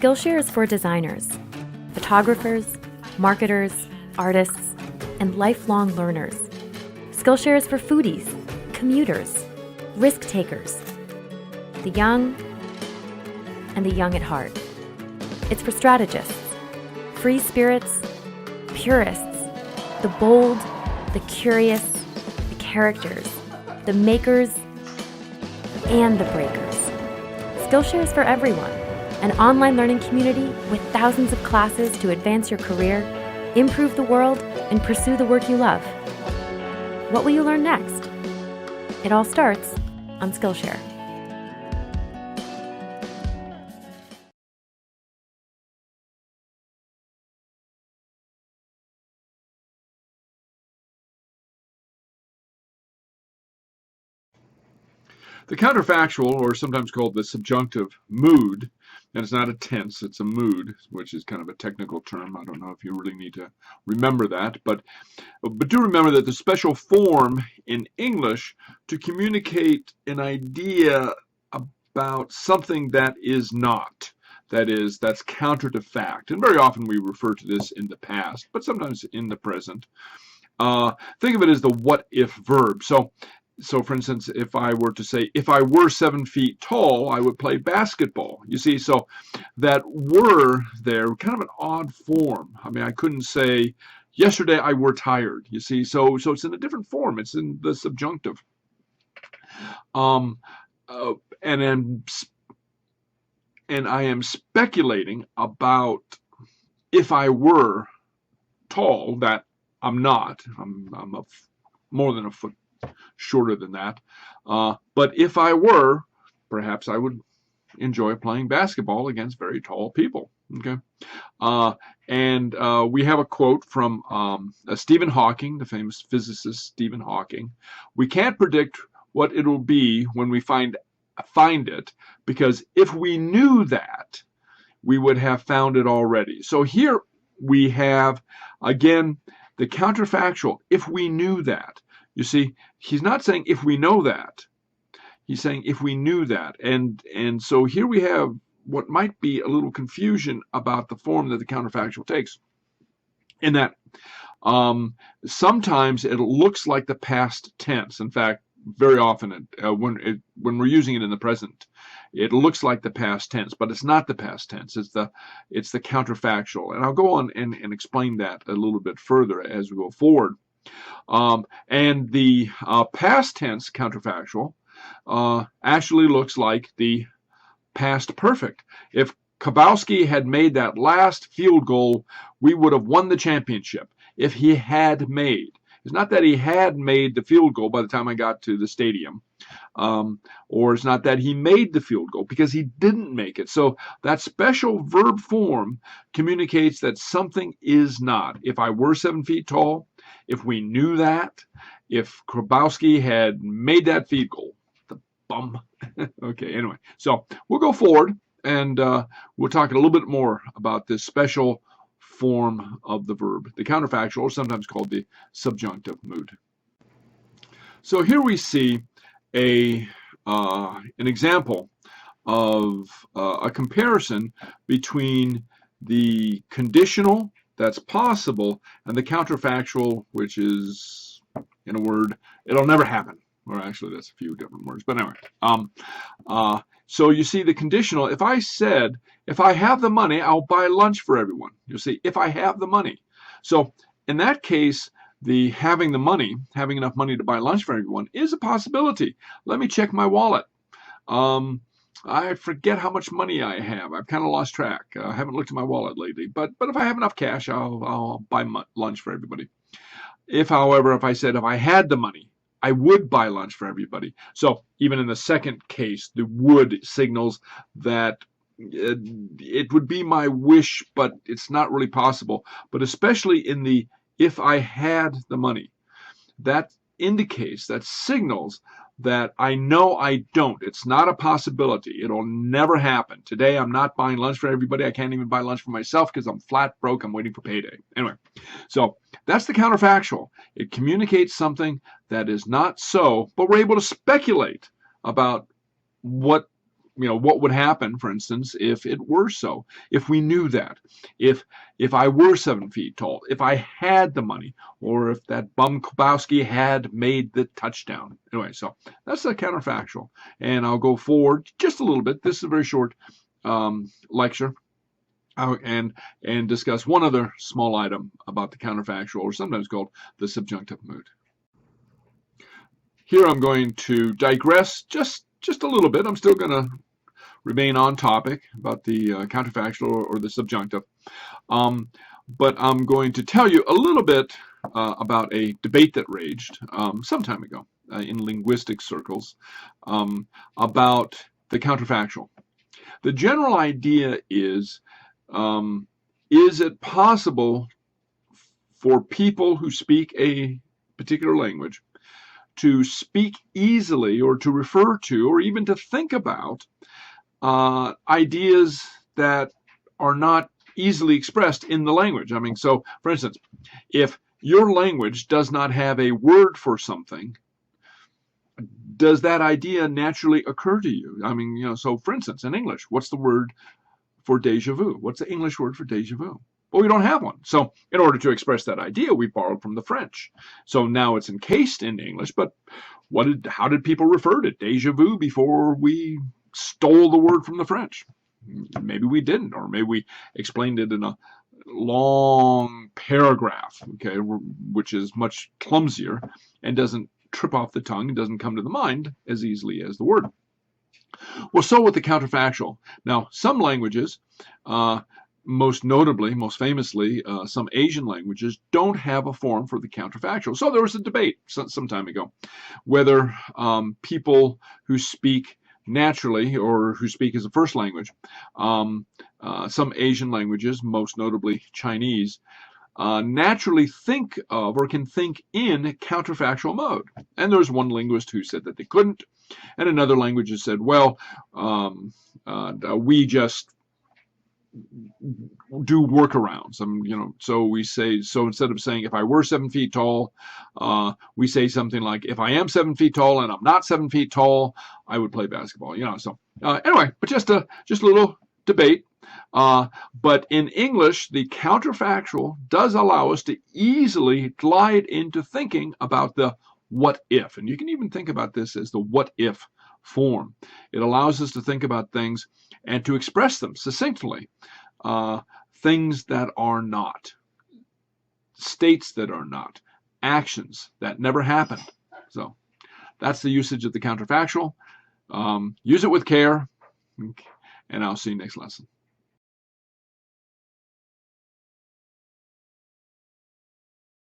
Skillshare is for designers, photographers, marketers, artists, and lifelong learners. Skillshare is for foodies, commuters, risk takers, the young, and the young at heart. It's for strategists, free spirits, purists, the bold, the curious, the characters, the makers, and the breakers. Skillshare is for everyone, an online learning community with thousands of classes to advance your career, improve the world, and pursue the work you love. What will you learn next? It all starts on Skillshare. The counterfactual, or sometimes called the subjunctive mood, and it's not a tense, it's a mood, which is kind of a technical term. I don't know if you really need to remember that, but do remember that the special form in English to communicate an idea about something that is not. That's counter to fact. And very often we refer to this in the past, but sometimes in the present. Think of it as the what if verb. So for instance, if I were to say, if I were 7 feet tall, I would play basketball. You see, so that were there, kind of an odd form. I mean, I couldn't say, yesterday I were tired. You see, so it's in a different form. It's in the subjunctive. And I am speculating about if I were tall, that I'm not. I'm more than a foot shorter than that. But if I were, perhaps I would enjoy playing basketball against very tall people. Okay. And we have a quote from Stephen Hawking, the famous physicist Stephen Hawking. We can't predict what it'll be when we find it, because if we knew that, we would have found it already. So here we have, again, the counterfactual. If we knew that. You see, he's not saying if we know that. He's saying if we knew that. And so here we have what might be a little confusion about the form that the counterfactual takes. In that sometimes it looks like the past tense. In fact, very often when we're using it in the present, it looks like the past tense, but it's not the past tense. It's the counterfactual. And I'll go on and explain that a little bit further as we go forward. And the past tense counterfactual actually looks like the past perfect. If Kabowski had made that last field goal, we would have won the championship. If he had made. It's not that he had made the field goal by the time I got to the stadium. Or it's not that he made the field goal, because he didn't make it. So that special verb form communicates that something is not. If I were 7 feet tall, if we knew that, if Grabowski had made that field goal, the bum. Okay, anyway, so we'll go forward and we'll talk a little bit more about this special form of the verb, the counterfactual, or sometimes called the subjunctive mood. So here we see an example of a comparison between the conditional that's possible and the counterfactual, which is, in a word, it'll never happen. Or actually, that's a few different words. But anyway, so you see the conditional. If I said, if I have the money, I'll buy lunch for everyone. You see, if I have the money. So in that case, the having the money, having enough money to buy lunch for everyone is a possibility. Let me check my wallet. I forget how much money I have. I've kind of lost track. I haven't looked at my wallet lately. But if I have enough cash, I'll buy lunch for everybody. However, if I said if I had the money, I would buy lunch for everybody. So even in the second case, the would signals that it would be my wish, but it's not really possible. But especially in the if I had the money, that indicates, that signals that I know I don't. It's not a possibility. It'll never happen. Today, I'm not buying lunch for everybody. I can't even buy lunch for myself because I'm flat broke. I'm waiting for payday. Anyway, so that's the counterfactual. It communicates something that is not so, but we're able to speculate about what what would happen, for instance, if it were so, if we knew that, if I were 7 feet tall, if I had the money, or if that bum Kubowski had made the touchdown. Anyway, so that's the counterfactual, and I'll go forward just a little bit. This is a very short lecture. And discuss one other small item about the counterfactual, or sometimes called the subjunctive mood. Here I'm going to digress just a little bit. I'm still going to remain on topic about the counterfactual or the subjunctive, but I'm going to tell you a little bit about a debate that raged some time ago in linguistic circles about the counterfactual. The general idea is it possible for people who speak a particular language to speak easily, or to refer to, or even to think about ideas that are not easily expressed in the language? I mean, so for instance, if your language does not have a word for something, does that idea naturally occur to you? I mean, so for instance, in English, what's the word for déjà vu? What's the English word for déjà vu? Well, we don't have one. So in order to express that idea, we borrowed from the French. So now it's encased in English, but how did people refer to déjà vu before we stole the word from the French? Maybe we didn't, or maybe we explained it in a long paragraph, okay, which is much clumsier and doesn't trip off the tongue and doesn't come to the mind as easily as the word. Well, so with the counterfactual. Now, some languages, most notably, most famously, some Asian languages don't have a form for the counterfactual. So there was a debate some time ago whether people who speak naturally, or who speak as a first language, some Asian languages, most notably Chinese, naturally think of or can think in counterfactual mode. And there's one linguist who said that they couldn't, and another linguist said, well, we just do workarounds. So we say, so instead of saying if I were 7 feet tall, we say something like, if I am 7 feet tall and I'm not 7 feet tall, I would play basketball. So anyway, but just a little debate. But in English, the counterfactual does allow us to easily glide into thinking about the what if. And you can even think about this as the what if form. It allows us to think about things and to express them succinctly. Things that are not, states that are not, actions that never happened. So that's the usage of the counterfactual. Use it with care, and I'll see you next lesson.